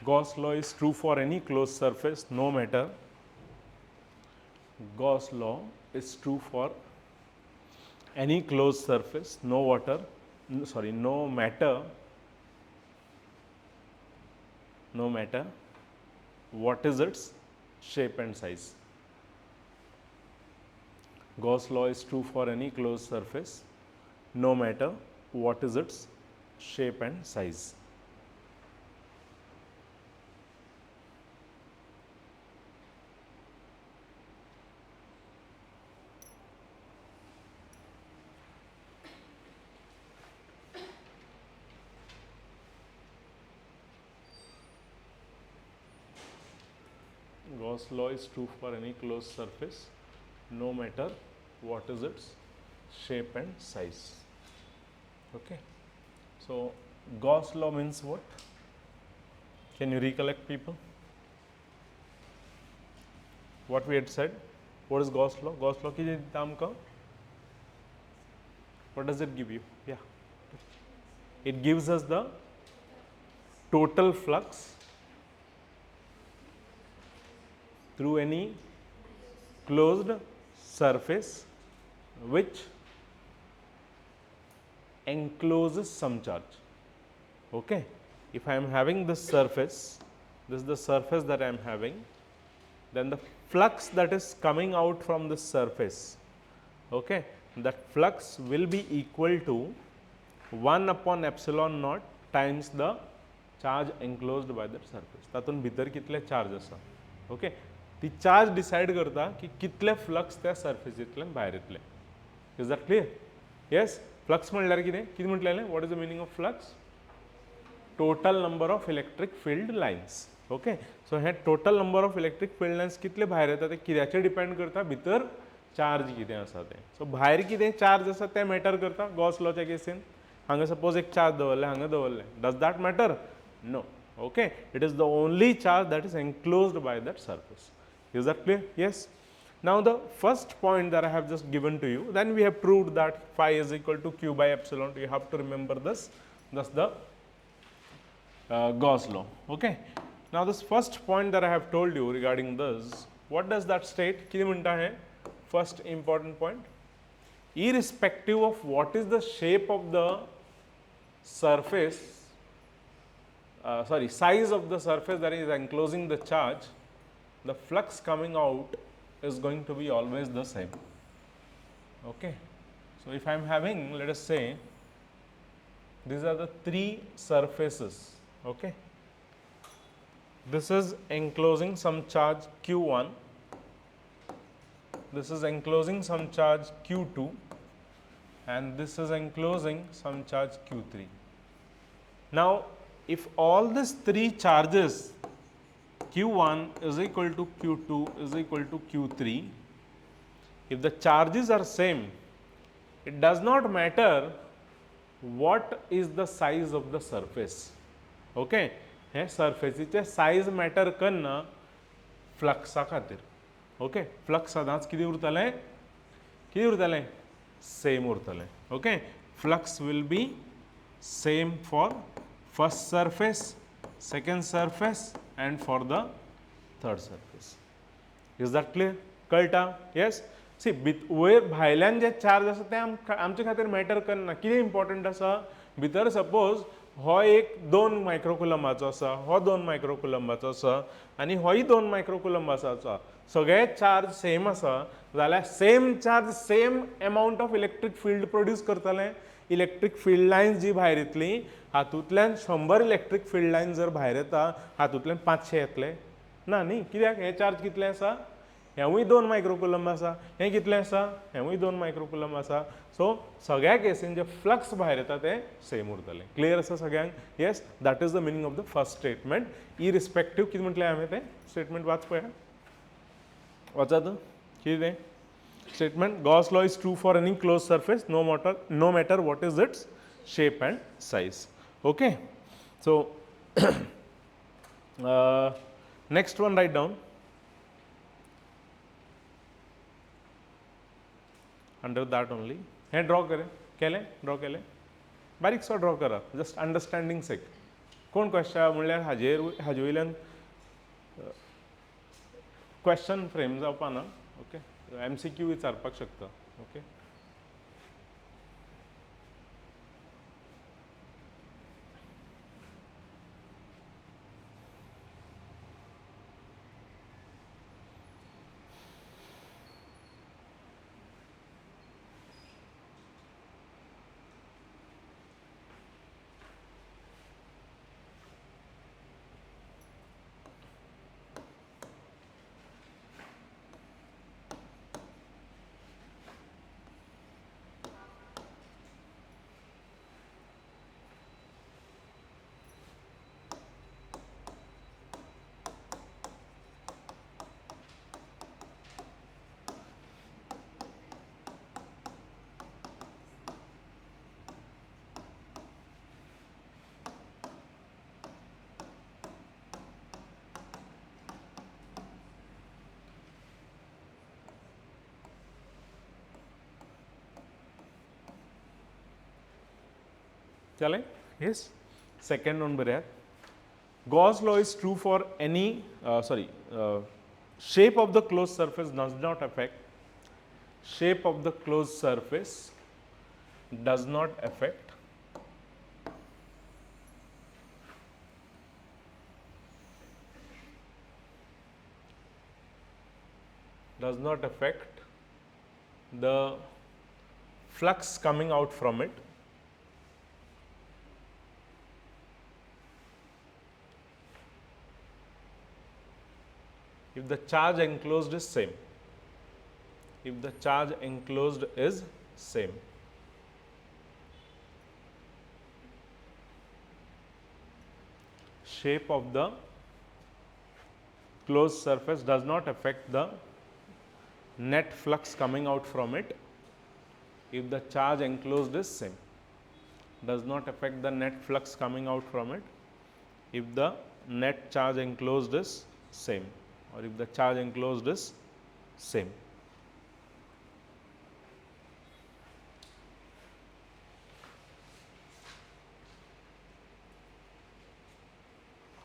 Gauss law is true for any closed surface no matter. Gauss law is true for any closed surface no matter what is its shape and size. Gauss law is true for any closed surface no matter what is its shape and size. Gauss law is true for any closed surface no matter what is its shape and size. Okay. So, Gauss law means what? Can you recollect, people? What we had said? What is Gauss law? Gauss law ki naam ka? What does it give you? Yeah. It gives us the total flux through any closed surface which encloses some charge. Okay. If I am having this surface, this is the surface that I am having, then the flux that is coming out from this surface, okay, that flux will be equal to 1 upon epsilon naught times the charge enclosed by that surface. तातून भितर कितले charge आसा. Okay. ती charge decide करता की कितले flux त्या सर्फेसींतल्यान भायर येतले. Is that clear? Yes. Flux म्हणल्यार कितें? कितें म्हटलेलें? What is the meaning of flux? Total number of electric field lines. Okay. So हे total number of electric field lines कितले भायर येता ते कित्याचेर डिपेंड करता? भितर चार्ज कितें आसा तें. सो भायर कितें चार्ज आसा तें मॅटर करता गॉस लॉच्या केसीन. हांगा सपोज एक चार्ज दवरले, हांगा दवरले. Does that matter? No. Okay, it is the only charge that is enclosed by that surface. Is that clear? Yes. Now the first point that I have just given to you, then we have proved that phi is equal to q by epsilon. You have to remember this. That's the Gauss law. Okay. Now this first point that I have told you regarding this, what does that state? किती म्हणता है? First important point. Irrespective of what is the shape of the surface, size of the surface that is enclosing the charge, the flux coming out is going to be always the same. Okay. So if I am having, let us say, these are the three surfaces. Okay. This is enclosing some charge q1, this is enclosing some charge q2, and this is enclosing some charge q3. Now if all these three charges q1 is equal to q2 is equal to q3, if the charges are same, it does not matter what is the size of the surface. Okay. हे सर्फेसीचे size matter करना फ्लक्सा खातीर. Okay. Flux सदांच कितें उरतलें? कितें उरतलें? सेम उरतलें. Okay. Flux will be same for first surface, second surface and for the third surface. Is that clear? कळटा? Yes. See, वयर भायल्यान जे चार्ज आसा ते आमचे खातीर मॅटर करना. कितें इम्पॉर्टंट आसा? भितर सपोज हो एक 2 मायक्रोकुलमाचो आसा, हो 2 मायक्रोकुलमाचो आसा आनी होय 2 मायक्रोकुलमाचो आसा. सगळे चार्ज सेम आसा जाल्यार same charge same amount of electric field produce करतले. इलेक्ट्रिक फील्ड लायन्स जी भायर येतली, हातूंतल्यान 100 इलेक्ट्रिक फील्ड लायन जर भायर येता, हातूंतल्यान 500 येतले ना न्ही. कित्याक? हे चार्ज कितले आसा? हेवूय 2 मायक्रोकुलम आसा, हे कितले आसा? हेवूय 2 मायक्रोकुलम आसा. सो सगळ्या केसीन जे फ्लक्स भायर येता ते सेम उरतले. क्लियर आसा सगळ्यांक? Yes. That is the meaning of the first statement. Irrespective कितें म्हटलें हांवें तें स्टेटमेंट वाच पळया. वाचात कितें statement? Gauss law is true for any closed surface no matter what is its shape and size. Okay. So next one, write down under that only. हे draw करें, केलें draw केलें, बारीक सो ड्रॉ करा, just understanding sake. कोण question म्हणल्यार हाजे वयल्यान क्वेश्चन फ्रेम जावपा ना. ओके, MCQ विचारपाक शकता. ओके, चले. Yes, second one बऱ्याक. Gauss law is true for any shape of the closed surface does not affect shape of the closed surface does not affect the flux coming out from it if the charge enclosed is same. If the charge enclosed is same. Shape of the closed surface does not affect the net flux coming out from it if the charge enclosed is same. Does not affect the net flux coming out from it if the net charge enclosed is same, or if the charge enclosed is same.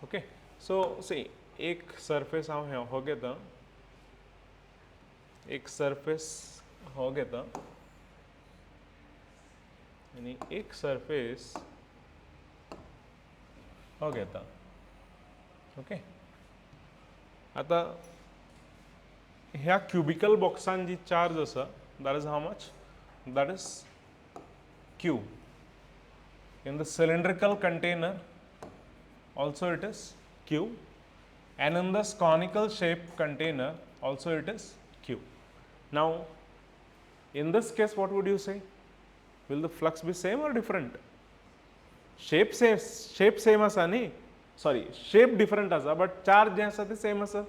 Okay, so see एक surface हांव हो घेता, एक surface हो घेता आणि एक surface हो घेता. ओके, आता ह्या क्युबिकल बॉक्सान जी चार्ज आसा that is how much? That is Q. In the cylindrical container also it is Q, and in this conical shape container also it is Q. Now in this case what would you say? Will the flux be same or different? Shape same आसा न्ही, sorry, shape different आसा but charge जे आसा ते same आसा.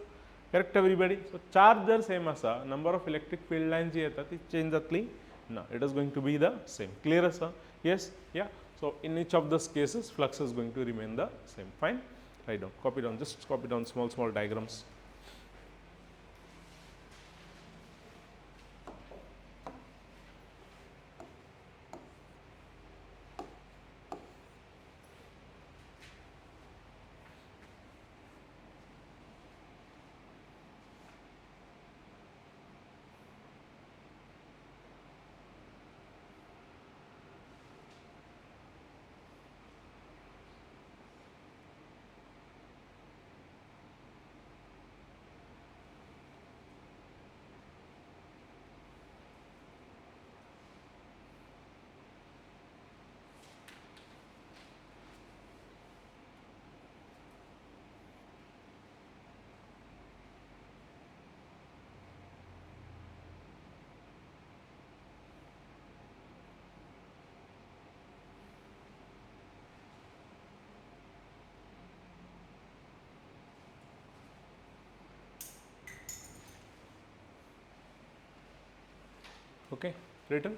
Correct everybody? So charge जर same आसा, number of electric field lines जी येता ती change जातली ना, it is going to be the same. Clear आसा? Yes, yeah. So in each of those cases flux is going to remain the same. Fine, write down, copy down, just copy down small diagrams. Okay, written.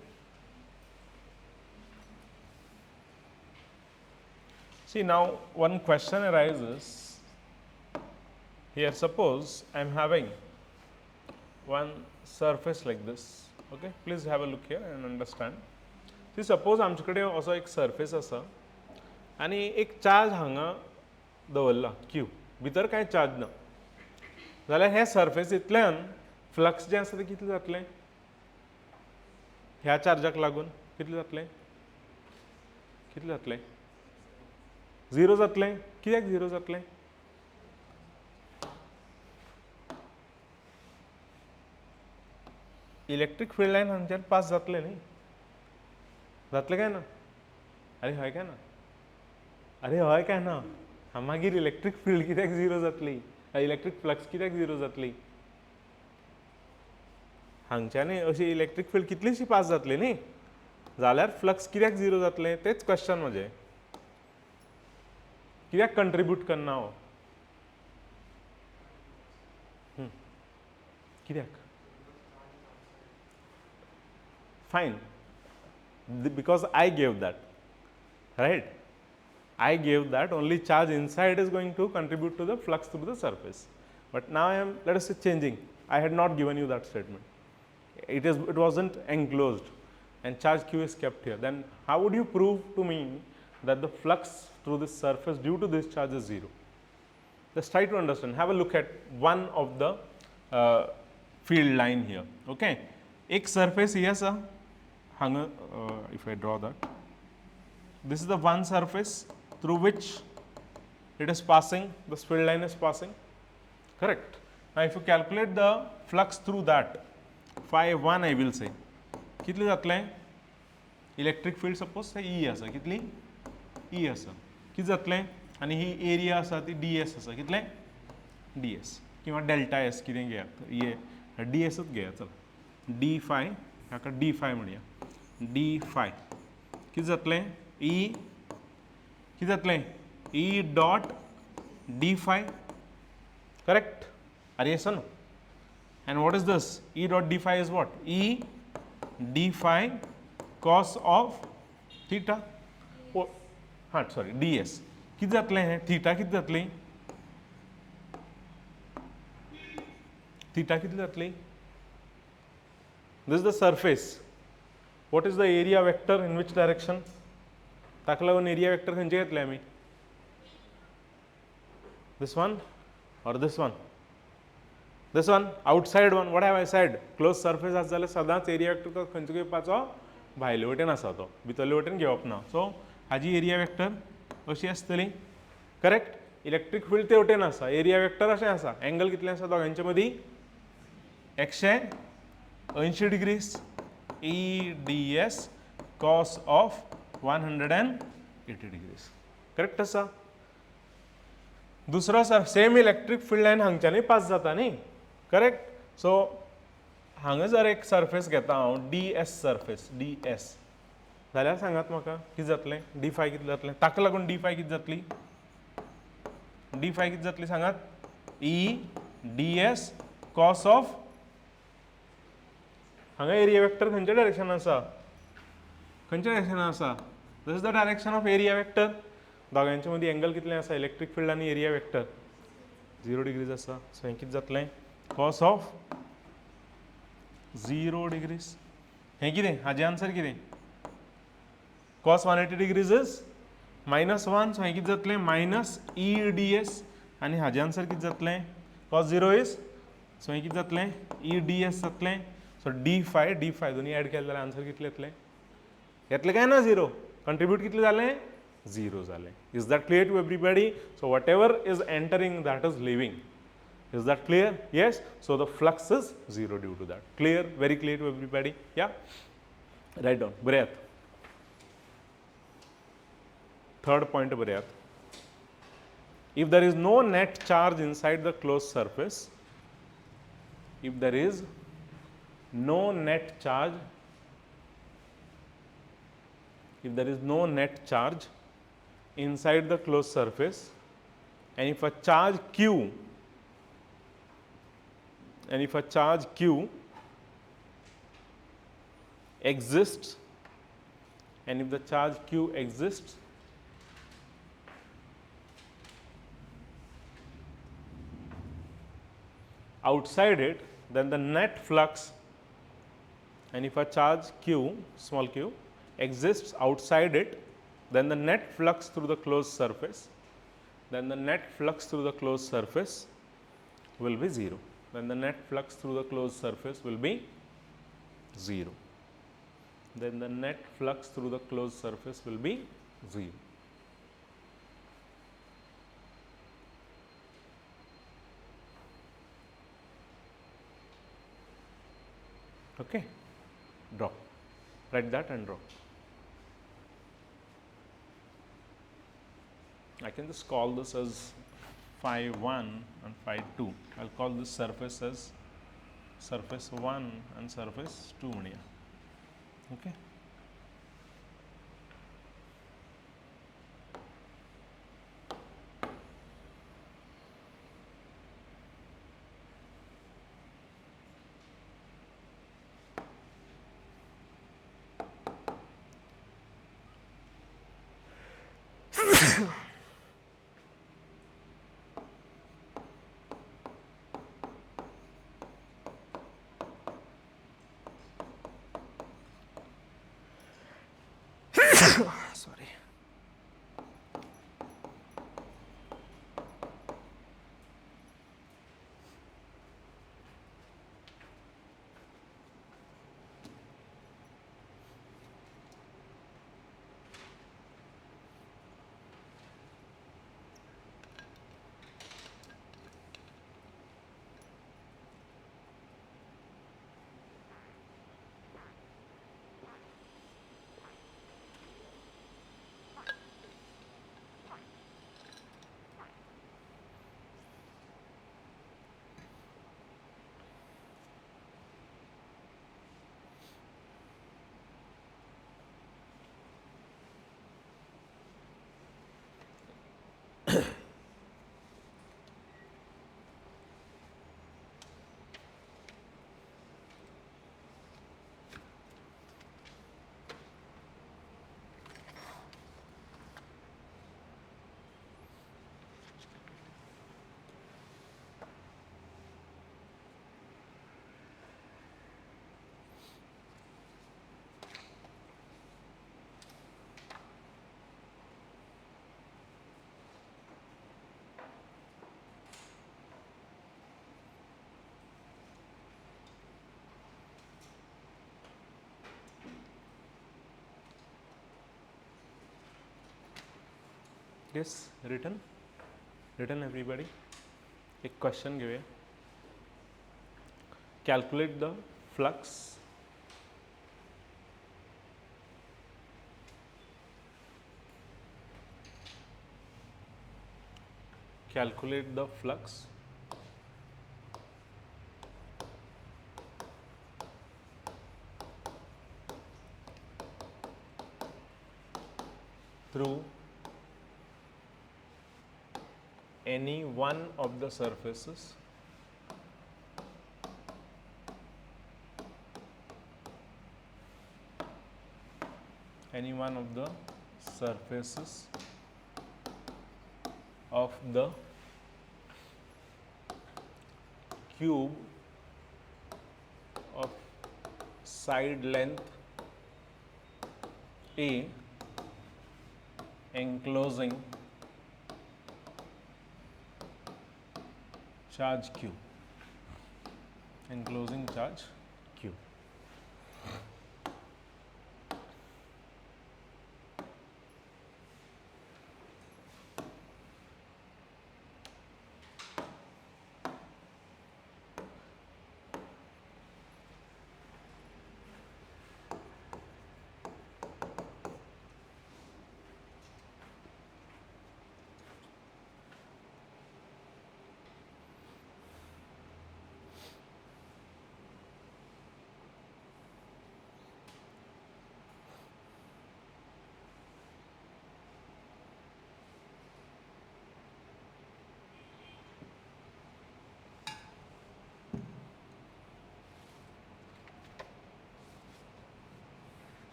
See, now one question arises here. Suppose I am having one surface like this. Okay, please have a look here and understand. See, suppose आमचे कडेन असो एक surface आसा आणि एक charge हांगा दवरला Q भितर कांय चार्ज ना जाल्यार हे सरफेसींतल्यान फ्लक्स जें आसा तें कितलें जातलें ह्या चार्जाक लागून कितलें जातलें कितलें जातलें 0 जातलें कित्याक 0 जातलें इलेक्ट्रीक फील्ड लायन हांगच्यान पास जातलें न्ही जातलें काय ना अरे हय काय ना अरे हय काय ना मागीर इलेक्ट्रीक फील्ड कित्याक 0 जातली इलेक्ट्रीक फ्लक्स कित्याक 0 जातली हांगच्यान अशी इलेक्ट्रीक फील्ड कितलीशी पास जातली न्ही जाल्यार फ्लक्स कित्याक 0 जातलें तेच क्वेश्चन म्हजें कित्याक कंट्रिब्यूट करना हांव कित्याक fine because I gave that right I gave that only charge inside is going to contribute to the flux through the surface but now I am let us say changing I had not given you that statement it wasn't enclosed and charge q is kept here then how would you prove to me that the flux through this surface due to this charge is 0 just try to understand have a look at one of the field line here okay एक surface ही आसा हांगा if I draw that this is the one surface through which it is passing this field line is passing correct now if you calculate the flux through that phi 1 I will say कितले जातलें electric field suppose say E आसा कितली E आसा कितें जातलें आनी ही area आसा ती ds आसा कितलें ds किंवा डेल्टा s कितें घेयात ये dsच घेया चल d phi हाका d phi म्हणया d phi कितें जातलें E कितें जातलें E dot d phi correct are yes or no and what is this E dot d phi is what E d phi cos of theta oh हाँ sorry ds कितें जातलें हें theta कितें जातली theta कितें जातली this is the surface what is the area vector in which direction ताका लागून area vector खंयचे घेतले आमी this one or this one outside one what have I said closed surface आसा जाल्यार सदांच area vector खंयचो घेवपाचो भायले वटेन आसा तो भितरले वटेन घेवप ना सो हाजी area vector अशी आसतली करेक्ट इलेक्ट्रीक फील्ड ते वटेन आसा area vector अशें आसा एंगल कितलें आसा दोगांच्या मदीं 180 degrees EDS cos of 180 degrees correct आसा दुसरो सेम इलेक्ट्रीक फील्ड लायन हांगच्यानय पास जाता न्ही करेक्ट सो हांगा जर एक सरफेस घेता हांव DS सरफेस DS जाल्यार सांगात म्हाका कितें जातलें d phi कितें जातलें ताका लागून d phi कितें जातली d phi कितें जातली सांगात EDS cos of हांगा एरिया वेक्टर खंयच्या डायरेक्शनान आसा खंयच्या डायरेक्शनान आसा this is the direction of area vector दोगांच्या मदीं एंगल कितलें आसा इलेक्ट्रीक फील्ड आनी एरिया वेक्टर 0 डिग्रीज आसा सो हें कितें जातलें cos of 0 degrees हें कितें हाजें आन्सर कितें cos 180 degrees is -1 सो हें कितें जातलें मायनस EDS आनी हाजें आन्सर कितें जातलें cos 0 is सो हें कितें जातलें EDS जातलें सो d phi दोनी एड केले जाल्यार आन्सर कितलें येतलें येतलें काय ना 0 कंट्रिब्यूट कितलें जालें 0 जालें is that clear to everybody so whatever is entering that is living is that clear yes so the flux is 0 due to that clear very clear to everybody yeah write down बरेयात third point बरेयात if there is no net charge inside the closed surface if there is no net charge if there is no net charge inside the closed surface and if a charge q exists and if the charge q exists outside it then the net flux and if a charge q small q exists outside it then the net flux through the closed surface then the net flux through the closed surface will be 0. Then the net flux through the closed surface will be 0. Then the net flux through the closed surface will be 0. Okay, draw, write that and draw. I can just call this as phi 1 and phi 2. I will call this surface as surface 1 and surface 2 media. Okay. Sorry. Yes, written everybody. A question given. Calculate the flux through any one of the surfaces of the cube of side length A enclosing charge Q.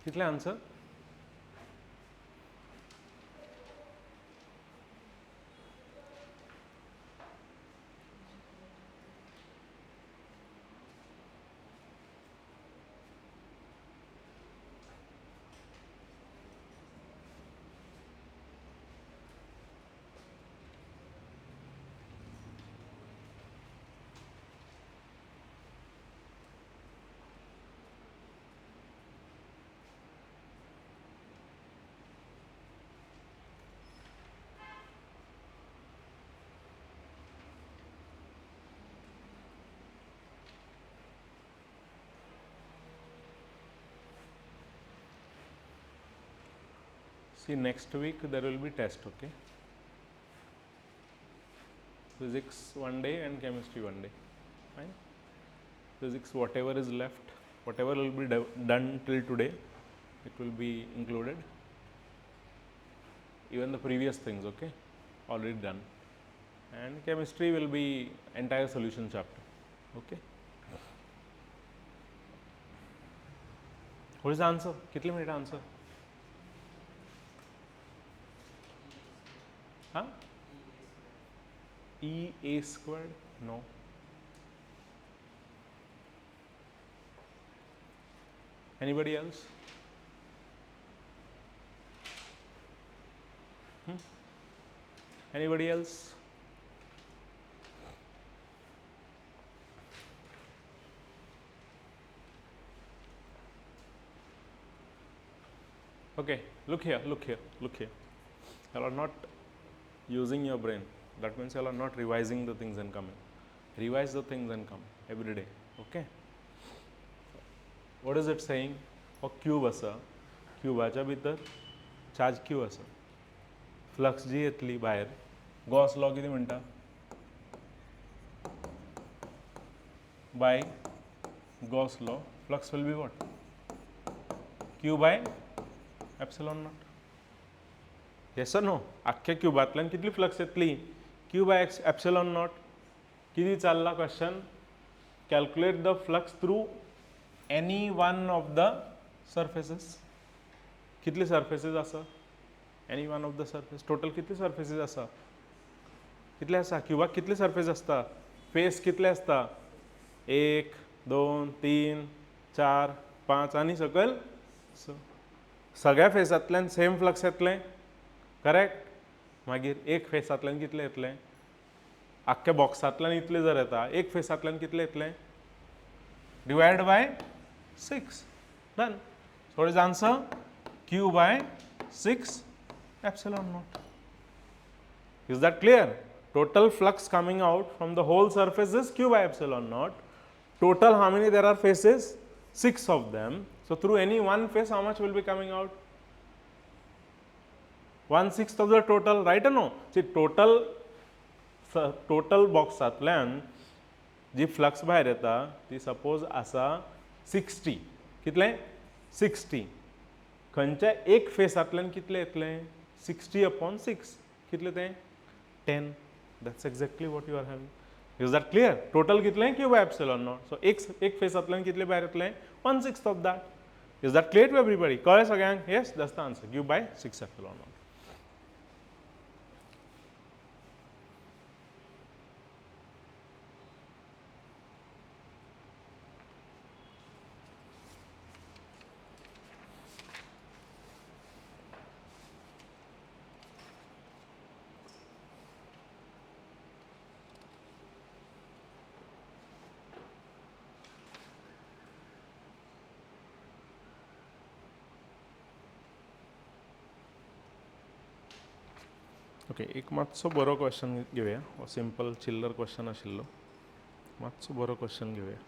कितले answer? See, next week there will be test, okay? Physics one day and chemistry one day, fine? Physics, whatever is left, whatever will be done till today, it will be included. Even the previous things, okay, already done. And chemistry will be entire solution chapter, okay? What is the answer? Kitne minute answer? Huh? EA squared? No. Anybody else? Anybody else? Okay, look here, look here, look here. You are not using your brain. That means you are not revising the things and coming. Revise the things and come every day, okay? What is it saying? हो cube आसा, क्यूबाच्या भितर charge Q आसा, flux जी येतली भायर, Gauss law कितें म्हणटा? By Gauss law, flux will be what? Q by epsilon naught. Yes or no? आख्या क्यूबांतल्यान कितली फ्लक्स येतली? Q by epsilon naught. किती चालला question? Calculate the flux through any one of the surfaces. कितली surfaces आसा? Any one of the surface. Total कितली surfaces आसा? कितले आसा? क्यूबाक कितली surface आसता? फेस कितले आसता? 1, 2, 3, 4, 5 आनी सकयल सगळ्या फेसांतल्यान सेम फ्लक्स येतलें, करेक्ट? मागीर एक फेसांतल्यान कितले येतलें? आख्या बॉक्सांतल्यान इतले जर येता, एक फेसांतल्यान कितले येतलें? Divided by 6. Done. So what is answer? Q by 6 epsilon naught. Is that clear? Total flux coming out from the whole surface is Q by epsilon naught. Total, how many there are faces? 6 of them. So through any one face, how much will be coming out? 1/6 of the total, right or no? See, total boxांतल्यान जी flux भायर येता ती suppose आसा 60. कितले? 60. खंयच्या एक फेसांतल्यान कितले येतले? 60/6. कितले ते? 10. That's exactly what you are having. Is that clear? Total कितले? Q by epsilon naught. So एक फेसांतल्यान कितले भायर येतले? 1/6 of that. Is that clear to everybody? कळ्ळें सगळ्यांक? Yes, that's the answer. Q by 6 epsilon naught. Okay, एक मातसो बरो क्वेश्चन घेवया. हो सिंपल चिल्लर क्वेश्चन आशिल्लो. मातसो बरो क्वेश्चन घेवया.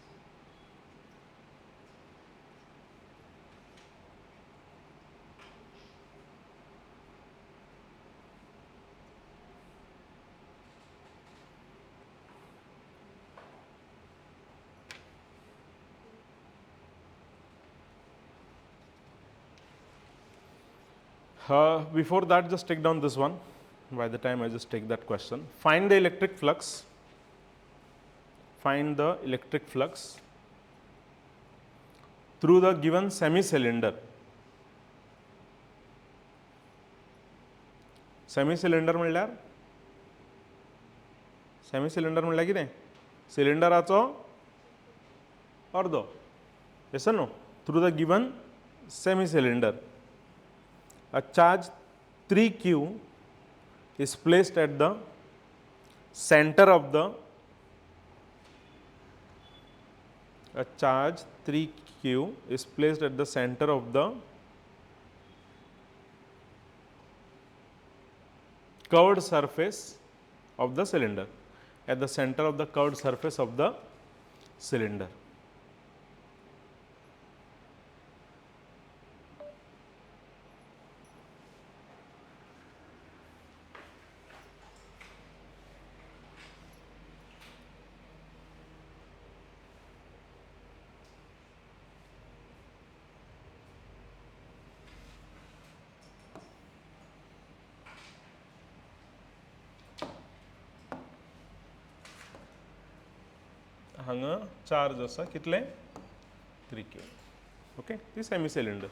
Before that, just take down this one. By the time I just take that question, find the electric flux. Find the electric flux through the given semi-cylinder semi cylinder म्हणल्यार कितें सिलिंडराचो अर्दो yes know through the given semi cylinder a charge 3q is placed at the center of the curved surface of the cylinder, at the center of the curved surface of the cylinder. हांगा charge आसा कितले 3q okay ती semi cylinder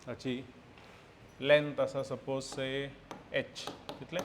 हाची length आसा suppose से h कितले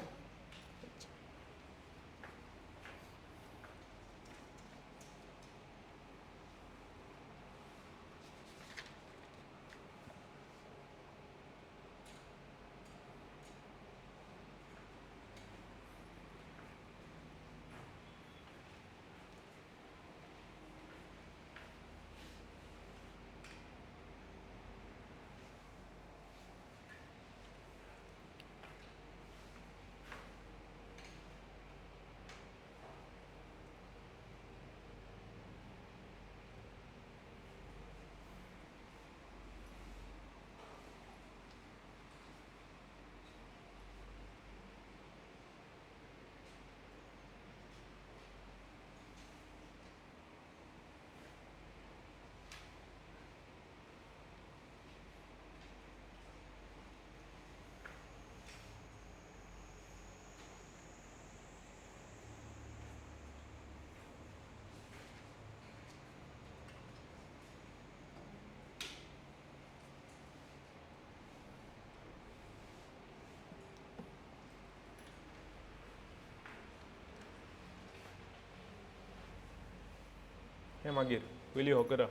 हे मागीर पयलीं हो करा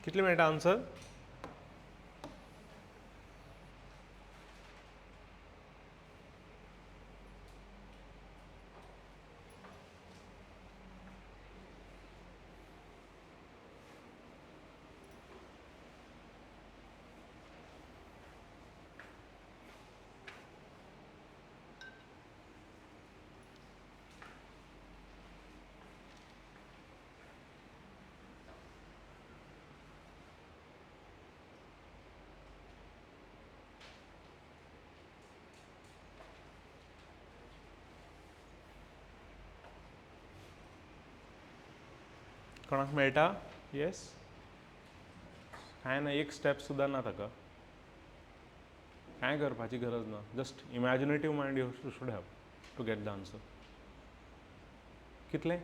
कितले मेळटा आन्सर कोणाक मेळटा येस कांय ना एक स्टेप सुद्दां ना ताका कांय करपाची गरज ना just imaginative mind you should have to get the answer कितले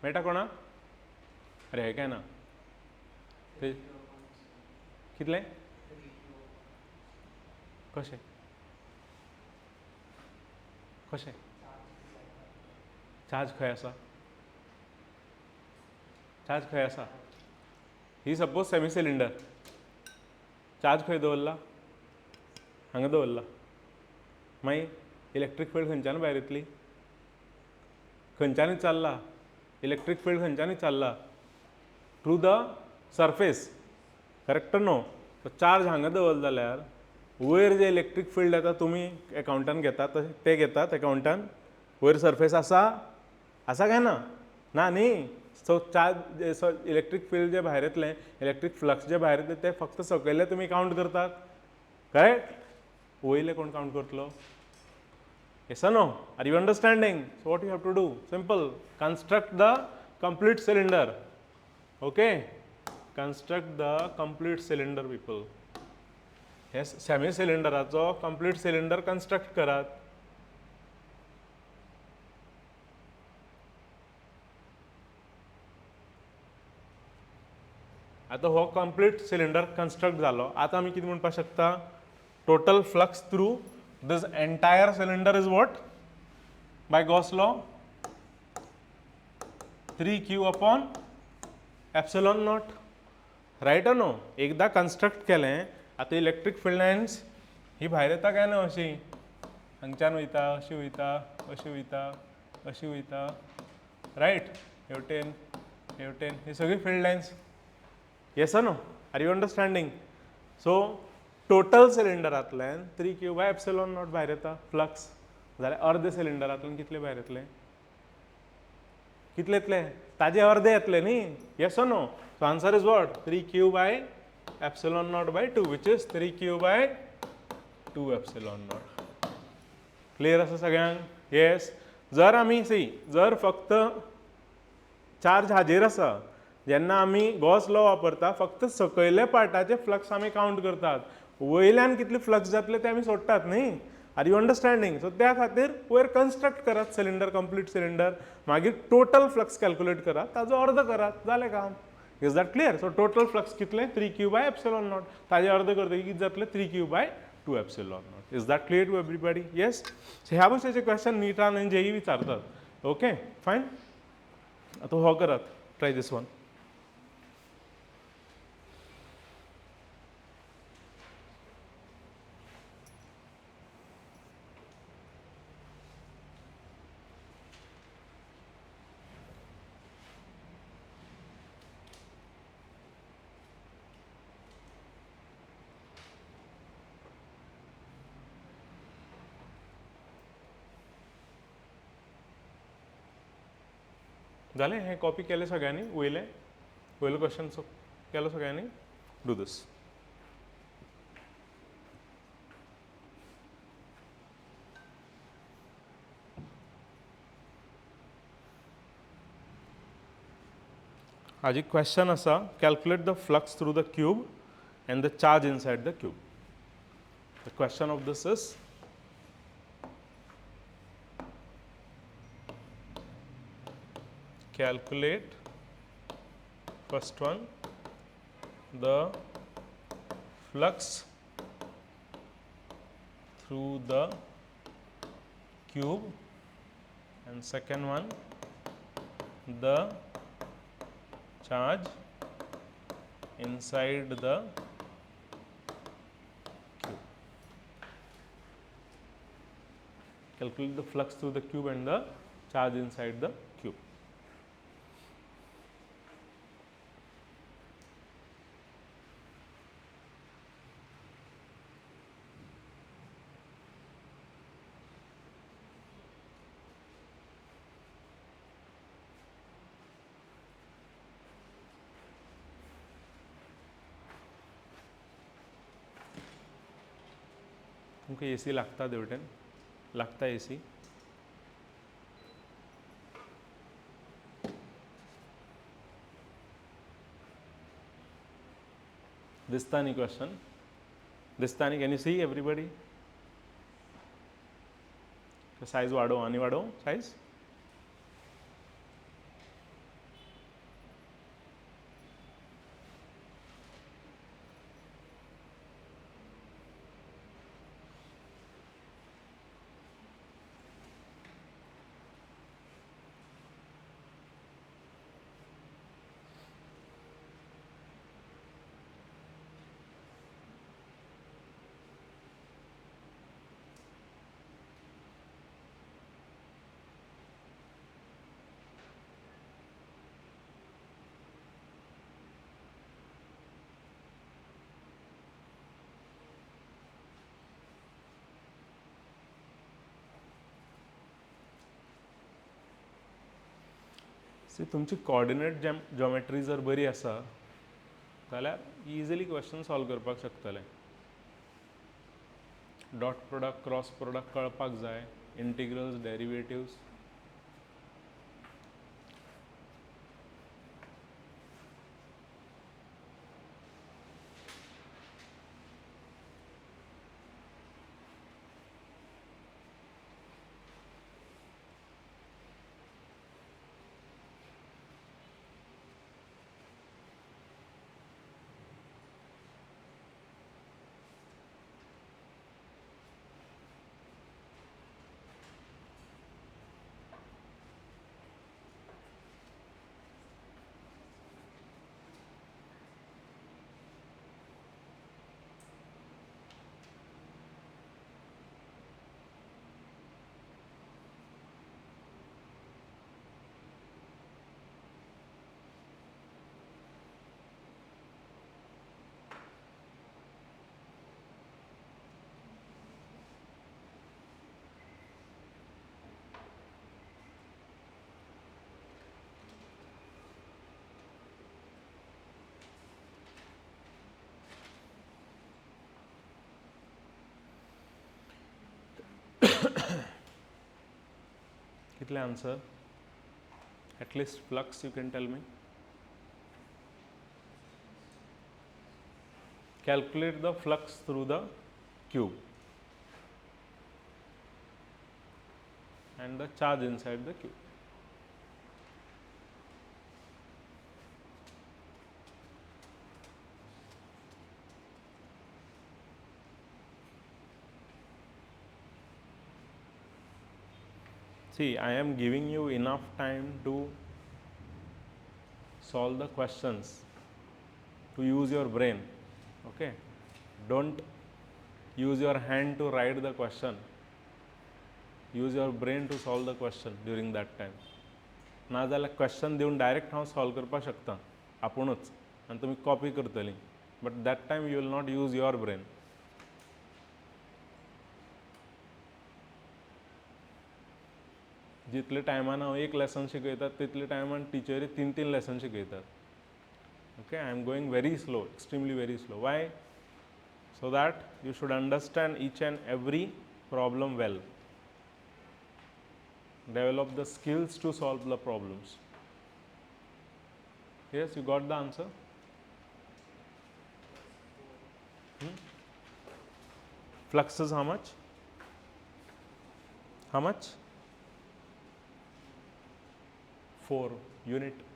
मेळटा कोणाक अरे हे काय ना ते कितले कशें कशें चार्ज खंय आसा चार्ज खंय आसा ही सपोज सेमी सिलिंडर चार्ज खंय दवरला हांगा दवरला मागीर इलेक्ट्रीक फील्ड खंयच्यान भायर येतली खंयच्यानूच चल्ला इलेक्ट्रीक फील्ड खंयच्यानूच चल्ला through the surface correct no charge हांगा दवरलो जाल्यार वयर जे इलेक्ट्रीक फील्ड येता तुमी एकाउंटान घेतात ते घेतात एकाउंटान वयर सरफेस आसा आसा काय ना ना न्ही सो चार्ज इलेक्ट्रीक फील्ड जे भायर येतलें इलेक्ट्रीक फ्लक्स जे भायर येतले ते फक्त सकयले तुमी काउंट करतात करेक्ट वयले कोण काउंट करतलो Yes or no? Are you understanding? So what you have to do? Simple. Construct the complete cylinder. Okay? Construct the complete cylinder, people. Yes, semi cylinderaचो complete cylinder construct करात. आता हो complete cylinder construct जालो. आता आमी कितें म्हणपाक शकता? Total flux through this entire cylinder is what? By Gauss law? 3q upon epsilon naught. Right or no? एकदा construct केलें, आता इलेक्ट्रिक फील्ड लायन्स ही भायर येता काय ना अशी? हांगच्यान वयता, अशी वयता, अशी वयता, अशी वयता. रायट? हेवटेन, हेवटेन, ही सगळी field lines. Yes or no? Are you understanding? So total सिलिंडरांतल्यान 3q by epsilon naught भायर येता फ्लक्स. जाल्यार अर्धे सिलिंडरांतल्यान कितले भायर येतले? कितले येतले? ताजे अर्धे येतले न्ही? Yes or no? So answer is what? 3q by epsilon naught by 2, which is 3q by 2 epsilon naught. Clear आसा सगळ्यांक? Yes. जर आमी जर फक्त चार्ज हाजेर आसा, जेन्ना आमी गॉस लॉ वापरता, फक्त सकयले पार्टाचे फ्लक्स आमी काउंट करतात. वयल्यान कितले फ्लक्स जातले ते आमी सोडटात न्ही? Are you understanding? सो त्या खातीर वयर कंस्ट्रक्ट करात सिलिंडर, कंप्लीट सिलिंडर, मागीर टोटल फ्लक्स कॅल्क्युलेट करात, ताजो अर्द करात, जालें काम. Is that clear? So total flux कितले? 3q by epsilon naught. ताजे अर्द करतकीर कितें जातले? 3q by 2 epsilon naught. Is that clear to everybody? Yes? So ह्या भशेचे क्वेश्चन नीटान आनी JEE विचारतात. Okay, fine. आतां हो करात, ट्राय दिस वन. जालें? हें कॉपी केलें सगळ्यांनी? वयलो क्वेश्चन केलो सगळ्यांनी? Do this. हाजी क्वेश्चन आसा, calculate the flux through the cube and the charge inside the cube. The question of this is calculate, first one, the flux through the cube, and second one, the charge inside the cube. Calculate the flux through the cube and the charge inside the cube. तुमकां AC लागता देवटेन? लागता AC? दिसता न्ही question? दिसता न्ही? Can you see everybody? Size वाडोव आनी वाडोव सायज? सी तुमची कोऑर्डिनेट जॉमेट्री जर बरी आसा जाल्यार इजिली क्वेश्चन सॉल्व करपाक शकतले. डॉट प्रोडक्ट, क्रॉस प्रोडक्ट कळपाक जाय. integrals, derivatives. कितले answer? At least flux you can tell me. Calculate the flux through the cube and the charge inside the cube. See, I am giving you enough time to solve the questions, to use your brain, okay? Don't use your hand to write the question. Use your brain to solve the question during that time. ना जाल्यार question दिवन direct हांव solve करपाक शकता आपुणूच आनी तुमी copy करतली, but that time you will not use your brain. जितले टायमान हांव एक लेसन शिकयतात तितले टायमान टिचरी 3 लेसन शिकयतात. Okay, I am going very slow, extremely very slow. Y? So that you should understand each and every problem well. Develop the skills to solve the problems. Yes, you got the answer? Flux is how much? How much? 4 unit.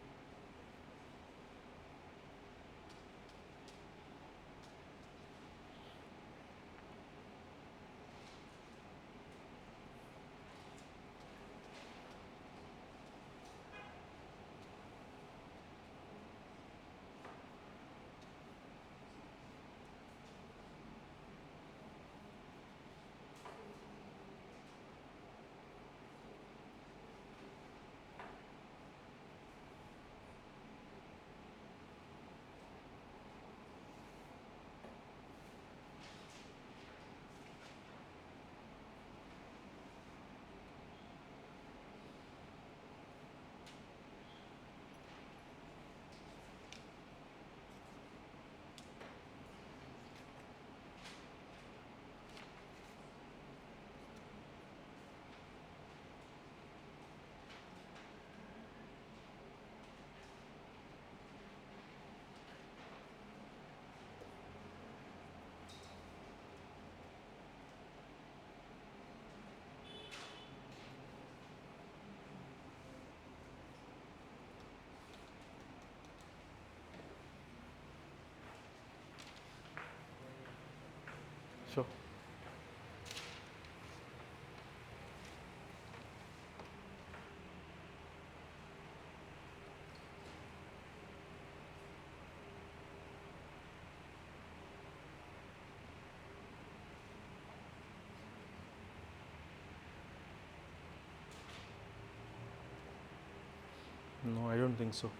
Sure. No, I don't think so.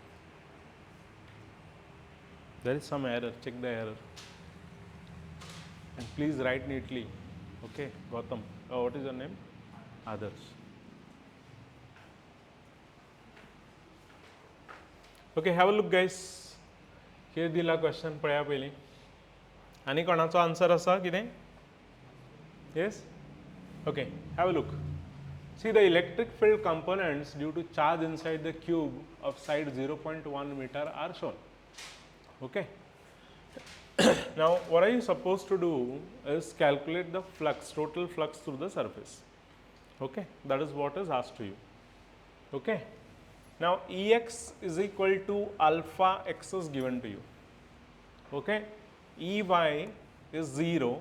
There is some error. Check the error. And please write neatly. Okay, Gautam. Oh, what is your name? Adarsh. Okay, have a look, guys. Here दिला question पळया पयली. आनी कोणाचो answer आसा कितें? Yes? Okay, have a look. See, the electric field components due to charge inside the cube of side 0.1 meter are shown. Okay. Now, what are you supposed to do is calculate the flux, total flux through the surface. Okay. That is what is asked to you. Okay. Now, Ex is equal to alpha x is given to you. Okay. Ey is 0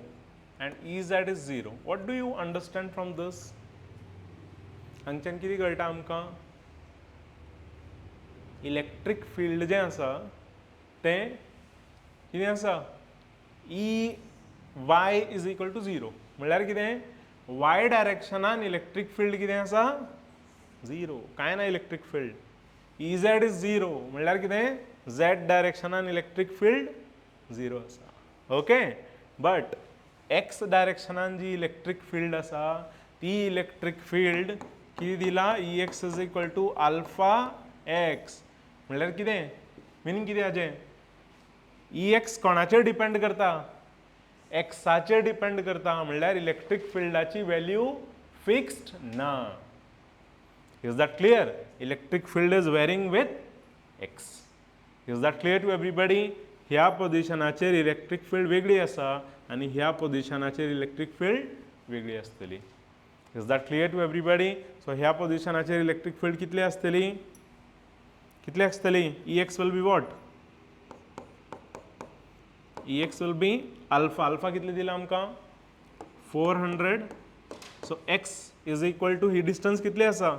and Ez is 0. What do you understand from this? हांगच्यान कितें कळटा आमकां? Electric field जें आसा तें कितें आसा? Ey is equal to 0. म्हळ्यार कितें? y डायरेक्शनान इलेक्ट्रीक फील्ड कितें आसा? 0. कांय ना इलेक्ट्रीक फील्ड. Ez इज 0 म्हळ्यार कितें? z डायरेक्शनान इलेक्ट्रीक फील्ड 0 आसा. ओके. बट x डायरेक्शनान जी इलेक्ट्रीक फील्ड आसा ती इलेक्ट्रीक फील्ड किती दिला? Ex is equal to alpha x. म्हळ्यार कितें? मिनींग कितें हाजें? Ex कोणाचेर डिपेंड करता? एक्साचेर डिपेंड करता. म्हळ्यार इलेक्ट्रीक फील्डाची व्हॅल्यू फिक्स्ड ना. Is that clear? Electric field is varying with x. Is that clear to everybody? ह्या पोझिशनाचेर इलेक्ट्रीक फील्ड वेगळी आसा आनी ह्या पोझिशनाचेर इलेक्ट्रीक फील्ड वेगळी आसतली. Is that clear to everybody? So ह्या पोझिशनाचेर इलेक्ट्रीक फील्ड कितली आसतली? कितली आसतली? Ex will be what? Ex will be alpha. Alpha कितली दिला आमकां? 400. So x is equal to ही डिस्टन्स कितली आसा?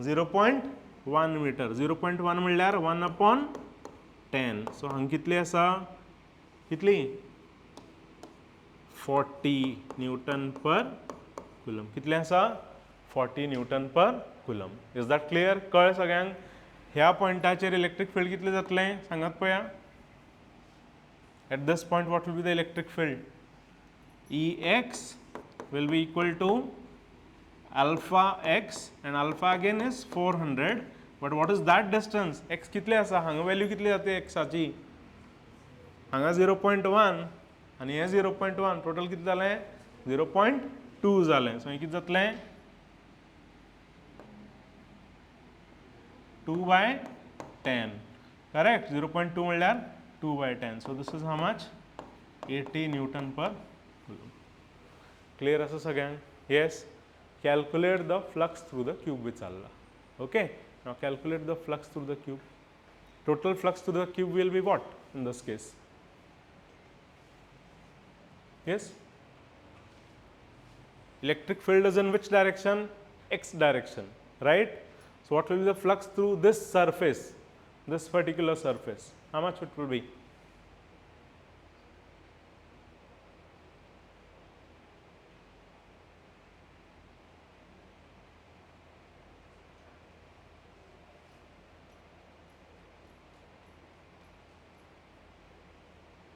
0.1 मीटर. 0.1 म्हळ्यार 1/10. सो हांगा कितली आसा? कितली? 40 न्यूटन पर कुलम. कितले आसा? 40 Newton per coulomb. Is that clear? कळ सगळ्यांक? ह्या पॉइंटाचेर इलेक्ट्रीक फील्ड कितले जातलें सांगात पळया. At this point what will be the electric field? Ex will be equal to alpha x and alpha again is 400. But what is that distance? X कितले आसा? हांगा व्हॅल्यू कितली जाते एक्साची? हांगा 0.1 आनी हे 0.1. टोटल कितले जालें? 0.2 जालें. सो हे कितें जातलें? 2/10. करेक्ट? 0.2 म्हळ्यार 2/10. So this is how much? 80 Newton per coulomb. Clear आसा सगळ्यांक? Yes. Calculate the flux through the cube विचारला. Okay. Now calculate the flux through the cube. Total flux through the cube will be what in this case? Yes. Electric field is in which direction? X direction, right? So what will be the flux through this surface, this particular surface? How much it will be?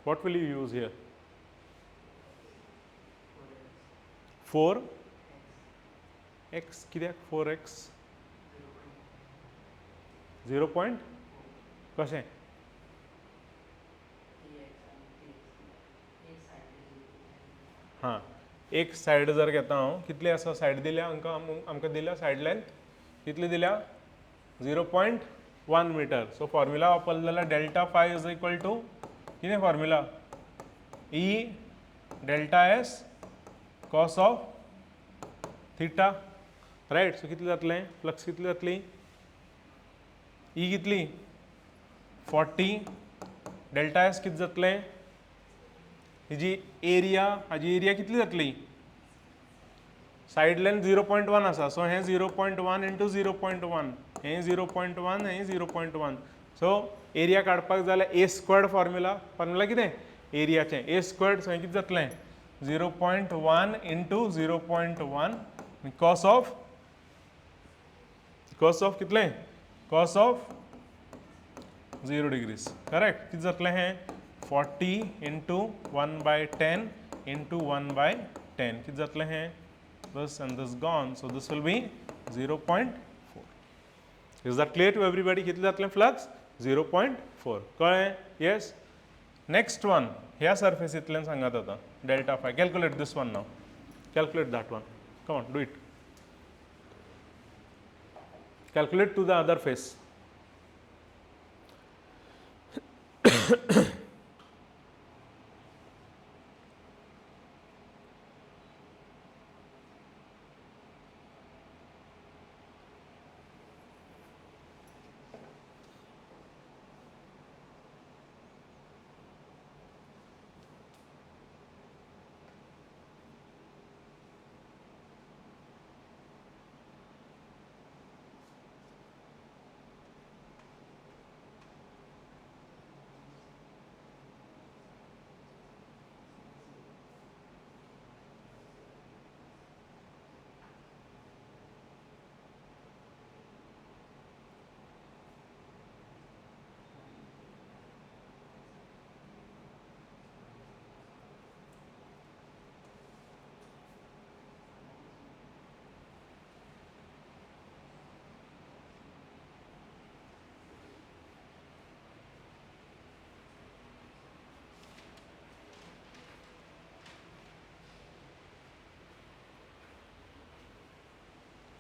What will you use here? 4 x कित्याक 4x 0. कशें? हां, एक side जर घेता हांव, कितली आसा side दिल्या आमकां दिल्या सायड लेंथ कितली दिल्या? 0.1 मीटर. सो फॉर्म्युला वापरलो जाल्यार delta phi is equal to कितें formula? E delta S cos of theta. Right? So कितली जातलें? फ्लक्स कितली जातली? E कितली? 40. डेल्टा S कितली जातलें? हिजी एरिया, हाजी एरिया कितली जातली? सायड लेंथ 0.1 आसा. सो हें 0.1 इंटू 0.1. हें 0.1, हें 0.1. सो एरिया काडपाक जाल्यार a स्क्वेर्ड फॉर्म्युला कितें? एरियाचें a स्क्वेर्ड. सो हें कितें जातलें? 0.1 इंटू 0.1 cos ऑफ कितलें? cos of 0 degrees. करेक्ट? कितें जातलें हें? 40 इंटू 1/10 इंटू 1/10. कितें जातलें हें? This and this gone. So this will be 0.4. Is that clear to everybody? कितले जातलें फ्लक्स? 0.4. कळ्ळें? Yes. Next one. ह्या सरफेस इतल्यान सांगात आतां. Delta five. Calculate this one now. Calculate that one. Come on, do it. calculate to the other face.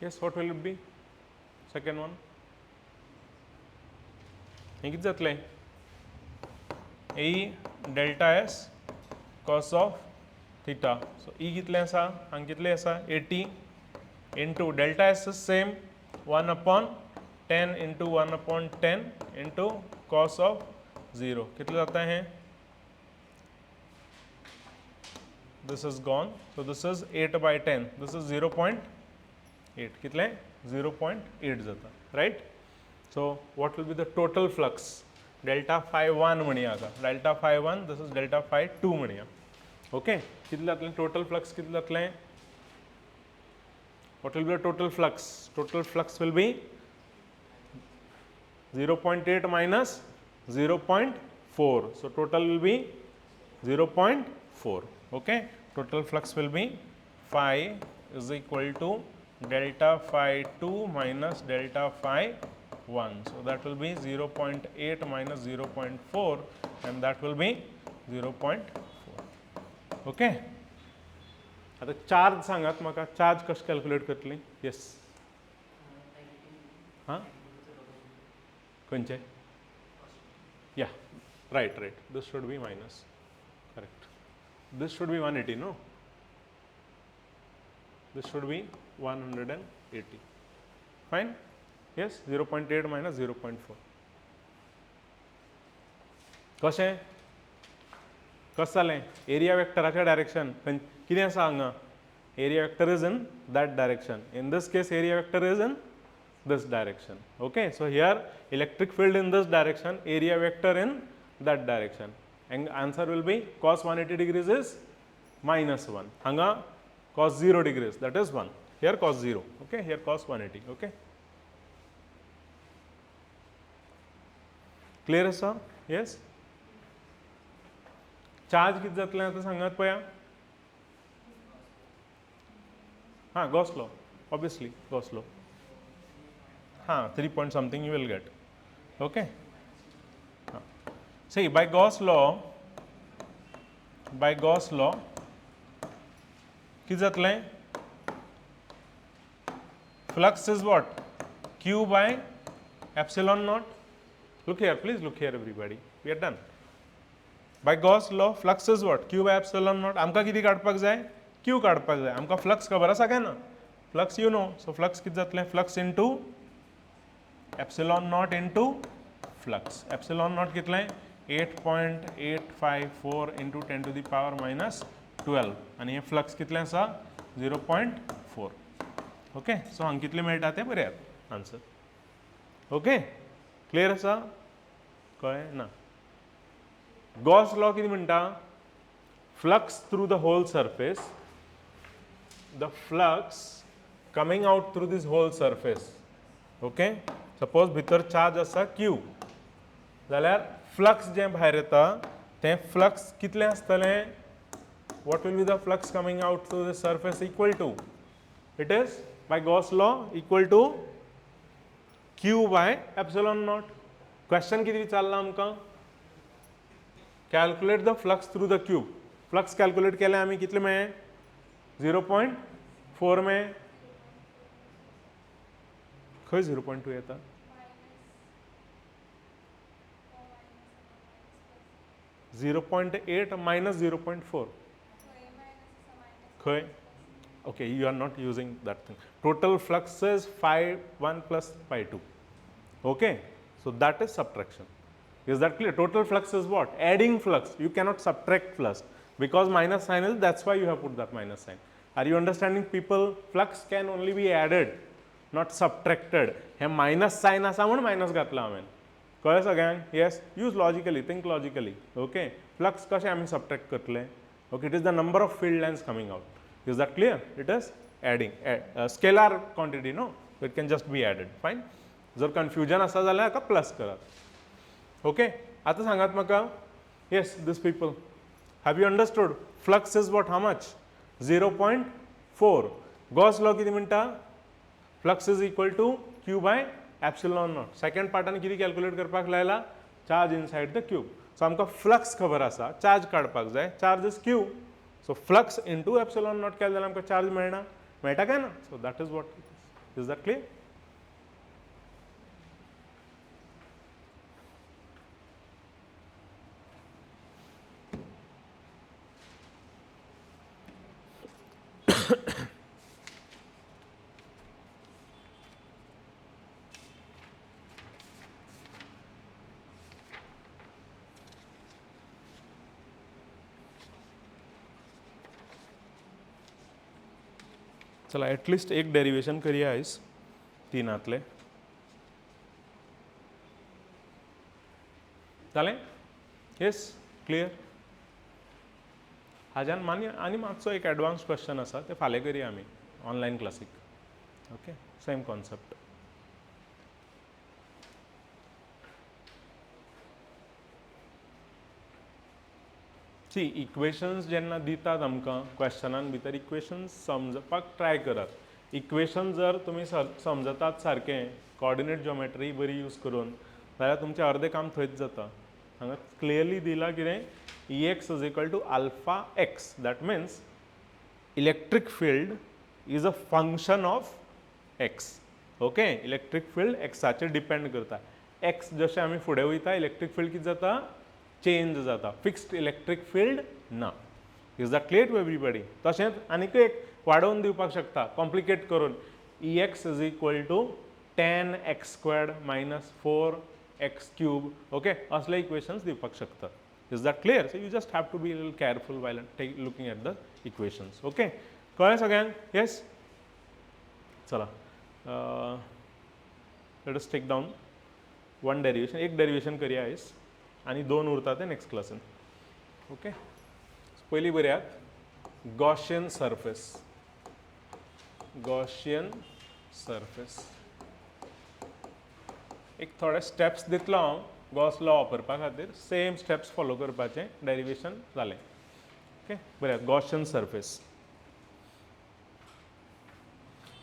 Yes, what will it be? Second one. हे किती जातले? E delta s cos of theta. So E कितले आसा? हांगा कितले आसा? 80 into delta s is same 1 upon 10 into 1 upon 10 into cos of 0. कितने जाता है? This is gone. So this is 8 by 10. This is 0.8. कितने? 0.8 जाता, right? So what will be the total flux? Delta phi 1 म्हणूया का? Delta phi 1. This is delta phi 2 म्हणूया. Okay? कितने जातले? Total flux कितने जातले? What will be the total flux? Total flux will be 0.8 minus 0.4. So total will be 0.4. Okay? Total flux will be phi is equal to delta phi 2 minus delta phi 1. So that will be 0.8 minus 0.4 and that will be 0.4. Okay? आता charge सांगात म्हाका, charge कशें calculate करतली? Yes, हां खंयचे? या right right, this should be minus, correct. This should be 180, no? This should be 180. Fine? Yes, 0.8 minus 0.4. कशें? कशें जालें? Area vectoraचे direction कितें आसा हांगा? Area vector is in that direction. In this case, area vector is in this direction. Okay, so here electric field in this direction, area vector in that direction. And answer will be cos 180 degrees is minus 1. Hanga cos 0 degrees, that is 1. Here cos 0. Okay, here cos 180. Okay. Clear sir? Yes. Charge किती जातले आता सांगात पया? हाँ, Gauss law, obviously Gauss law. हाँ, 3 point something you will get. Okay. See, by Gauss law, किती जातले? Flux is what? Q by epsilon naught. Look here, please look here everybody. We are done. By Gauss law, flux is what? Q by epsilon naught. आमका किती काडपाक जाय? Q काडपाक जाय. आमका flux खबर आसा काय ना? Flux you know. So flux किती जातले? Flux into epsilon naught into flux. Epsilon naught कितले? 8.854 into 10 to the power minus 12. आणि हे flux कितले आसा? 0.4. Okay. So हांगा कितले मेळटा ते बरेयात आन्सर. Okay. Clear आसा? कळ्ळें ना? Gauss law किती म्हणटा? Flux through the whole surface. The flux coming out through this whole surface. Okay? Suppose भितर charge आसा Q. जाल्यार flux जे भायर येता ते flux कितले आसतले? What will be the flux coming out through the surface equal to? It is by Gauss law equal to Q by epsilon naught. Question किती विचारला आमकां? Calculate the flux through the cube. Flux calculate केले आमी कितले मेळे? 0.4 मेळे. खंय 0.2 येता 0.8 minus 0.4 खंय okay you are not using that thing. Total flux is phi 1 plus phi 2. Okay, so that is subtraction. Is that clear? Total flux is what? Adding flux. You cannot subtract flux because minus sign is, that's why you have put that minus sign. Are you understanding, people? Flux can only be added, not subtracted. Hey minus sign असा म्हणून minus घातला हांवें. कळ्ळें सगळ्यांक? Yes, use logically, think logically. Okay, flux कशें आमी subtract करतले? Okay, it is the number of field lines coming out. Is that clear? It is adding, scalar quantity, no? So it can just be added. Fine. जर confusion आसा जाल्यार हाका plus करात. Okay, आता सांगात म्हाका. Yes, these people. Have you understood? Flux is what? How much? 0.4. Gauss law किती म्हणटा? Flux is equal to Q by epsilon naught. Second पार्टान किती calculate करपाक लायला? Charge inside the cube. So आमकां flux खबर आसा, charge काडपाक जाय. Charge is Q. So flux into epsilon naught केलें जाल्यार आमकां charge मेळना. मेळटा काय ना? So that is what it is. Is that clear? चला एटलीस्ट एक डेरिवेशन करूया आयज तीनांतले. जालें? Yes, clear? हाज्यान आनी मातसो एक एडवान्स क्वेश्चन आसा ते फाल्यां करुया आमी ऑनलायन क्लासीक. Okay, same concept. See equations जेन्ना दितात आमकां क्वेश्चनान भितर इक्वेशन्स समजपाक ट्राय करात. इक्वेशन जर तुमी समजतात सारकें कोऑर्डिनेट जिओमेट्री बरी यूज करून जाल्यार तुमचें अर्दें काम थंयच जाता. हांगा क्लियरली दिलां कितें Ex is equal to alpha x. That means electric field is a function of x. Okay, electric field xाचेर डिपेंड करता. x जशें आमी फुडें वयता इलेक्ट्रीक फील्ड कितें जाता? चेंज जाता. फिक्स्ड इलेक्ट्रीक फील्ड ना. Is that clear to everybody? तशेंच आनीक एक वाडोवन दिवपाक शकता कॉम्प्लिकेट करून. Ex is equal to 10x squared minus 4x cube. Okay, असले इक्वेशन्स दिवपाक शकता. Is that clear? So you just have to be a little careful while looking at the equations. Okay, कळ्ळें सगळ्यांक? Yes. चला, let us take down one derivation. एक derivation करूया आयज आनी दोन उरता ते नेक्स्ट क्लासीन. ओके, पयलीं बऱ्यात गॉसियन सरफेस. गॉसियन सरफेस एक थोडे स्टेप्स दितलो हांव गॉस लॉ वापरपा खातीर. सेम स्टेप्स फॉलो करपाचें, डेरिवेशन जालें. ओके, बऱ्यात Gaussian surface.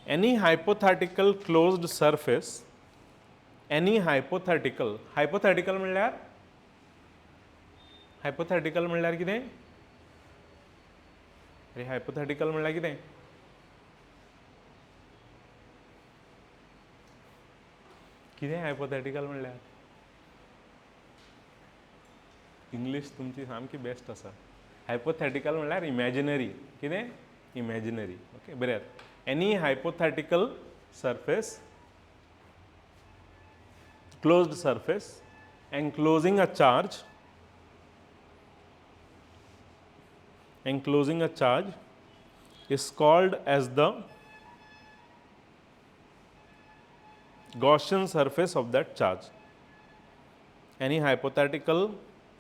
Any hypothetical closed surface. Any hypothetical. Hypothetical म्हणल्यार हायपोथेटिकल म्हणल्यार कितें? अरे हायपोथेटिकल म्हणल्यार कितें? कितें हायपोथेटिकल म्हणल्यार? इंग्लीश तुमची सामकी बेस्ट आसा. हायपोथेटिकल म्हणल्यार इमॅजिनरी. कितें? इमॅजिनरी. ओके, बऱ्यात. Any hypothetical surface, closed surface enclosing a charge is called as the Gaussian surface of that charge. Any hypothetical,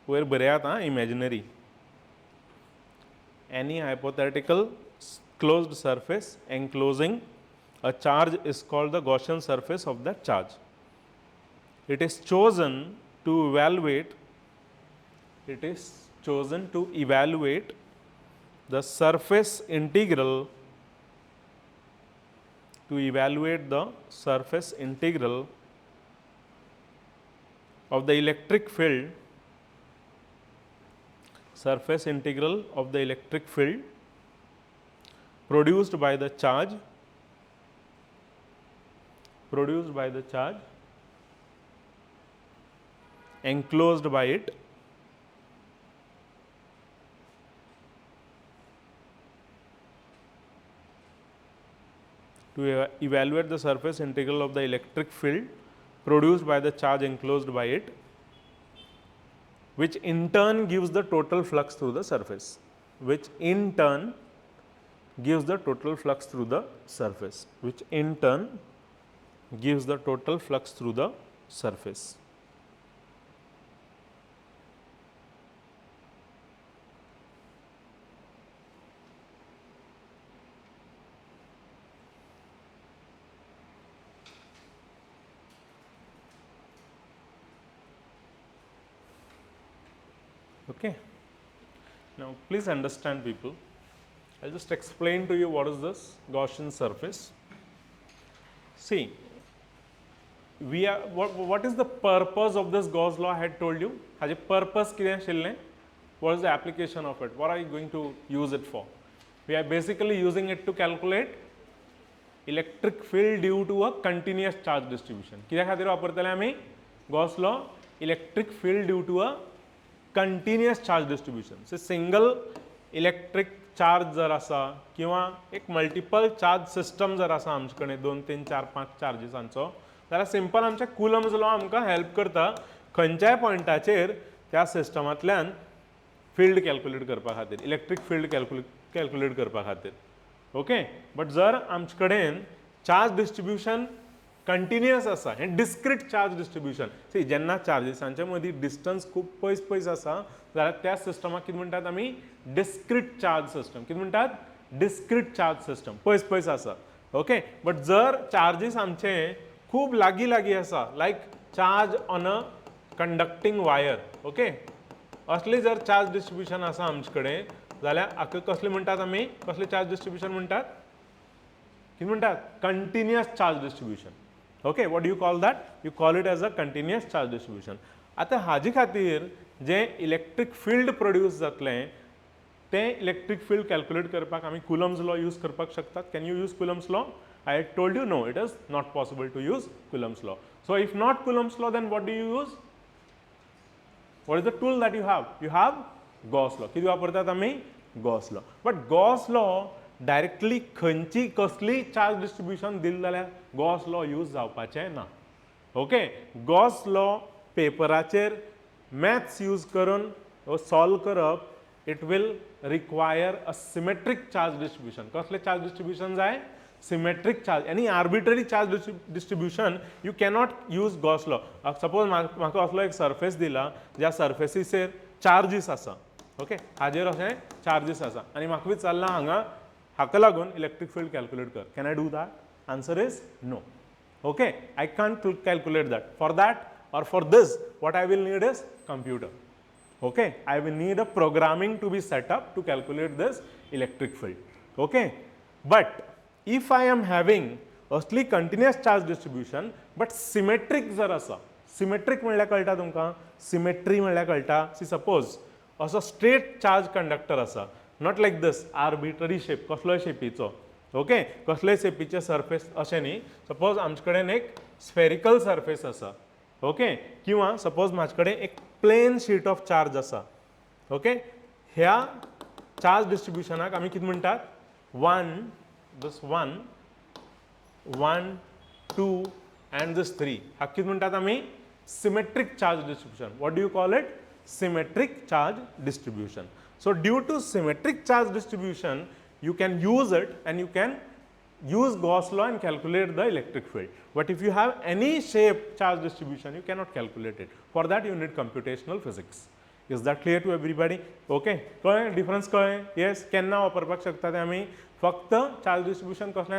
where बऱ्यात imaginary. Any hypothetical closed surface enclosing a charge is called the Gaussian surface of that charge. It is chosen to evaluate the surface integral of the electric field produced by the charge produced by the charge enclosed by it to evaluate the surface integral of the electric field produced by the charge enclosed by it, which in turn gives the total flux through the surface, which in turn gives the total flux through the surface, which in turn gives the total flux through the surface. Okay. Now, please understand people, I will just explain to you what is this Gaussian surface. See, we are what is the purpose of this Gauss law? I had told you. Has purpose what is the application of it? What are you going to use it for? We are basically using it to calculate electric field due to a continuous charge distribution. कित्याक खातीर वापरतले आमी Gauss law? Electric field due to a continuous charge distribution. So single electric charge जर आसा किंवा एक multiple charge system जर आसा आमचे कडेन 2, 3, 4, 5 चार्जेसांचो जाल्यार सिंपल आमचे कुलम्स लॉ आमकां हेल्प करता खंयच्याय पॉयंटाचेर त्या सिस्टमांतल्यान फील्ड कॅल्क्युलेट करपा खातीर, इलेक्ट्रीक फील्ड कॅल्क्युलेट करपा खातीर. ओके, बट जर आमचे कडेन चार्ज डिस्ट्रिब्युशन कंटिन्युअस आसा, हें डिस्क्रीट चार्ज डिस्ट्रिब्युशन, सी जेन्ना चार्जेसांच्या मदीं डिस्टन्स खूब पयस पयस आसा जाल्यार त्या सिस्टमाक कितें म्हणटात आमी डिस्क्रीट चार्ज सिस्टम. कितें म्हणटात? डिस्क्रीट चार्ज सिस्टम, पयस पयस आसा. ओके, बट जर चार्जीस आमचे खूब लागीं लागीं आसा, like charge on a conducting wire, okay, असली जर चार्ज डिस्ट्रिब्युशन आसा आमचे कडेन जाल्यार हाका कसले म्हणटात आमी, कसले चार्ज डिस्ट्रिब्युशन म्हणटात? कितें म्हणटात? Continuous charge distribution. Okay, what do you call that? You call it as a continuous charge distribution. आता हाजे खातीर जे इलेक्ट्रीक फील्ड प्रोड्यूस जातलें तें इलेक्ट्रीक फील्ड कॅल्क्युलेट करपाक आमी कुलम्स लॉ यूज करपाक शकतात. Can you use Coulomb's law? I had told you no, it is not possible to use Coulomb's law. So if not Coulomb's law, then what do you use? What is the tool that you have? You have Gauss law. किती वापरतात आमी? Gauss law. But Gauss law directly खंयची कसली charge distribution दिली जाल्यार Gauss law use जावपाचें ना. Okay, Gauss law पेपराचेर मॅथ्स यूज करून सॉल्व करप, it will require a symmetric charge distribution. कसले चार्ज डिस्ट्रिब्युशन जाय? Symmetric charge. Any arbitrary charge distribution you cannot use Gauss law. Suppose म्हाका असलो एक सरफेस दिला ज्या सरफेसीचेर चार्जीस आसा, ओके, हाजेर अशें चार्जीस आसा आनी म्हाका विचारला हाका लागून इलेक्ट्रीक फील्ड कॅल्क्युलेट कर. Can I do that? Answer is no. Okay, I can't calculate that. For that or for this what I will need is computer. Okay, I will need a programming to be set up to calculate this electric field. Okay, but if I am having असली continuous charge distribution but symmetric जर आसा, symmetric म्हणल्यार कळटा तुमकां? Symmetry म्हणल्यार कळटा? सी suppose असो straight charge conductor आसा, not like this arbitrary shape, कसलोय शेपीचो, ओके, कसलेय शेपीचे सरफेस अशें न्ही. सपोज आमचे कडेन एक स्फेरिकल सरफेस आसा, ओके, किंवा सपोज म्हाजे कडेन एक प्लेन शीट ऑफ चार्ज आसा, ओके, ह्या चार्ज डिस्ट्रिब्युशनाक आमी कितें म्हणटात? this 1, 2 and this 3 हाका कितें म्हणटात आमी? Symmetric charge distribution. What do you call it? Symmetric charge distribution. So due to symmetric charge distribution you can use it and you can use Gauss law and calculate the electric field. But if you have any shape charge distribution you cannot calculate it. For that you need computational physics. Is that clear to everybody? Okay, कळ्ळें? Difference कळ्ळें? Yes, केन्ना वापरपाक शकता ते आमी? फक्त charge distribution कसलें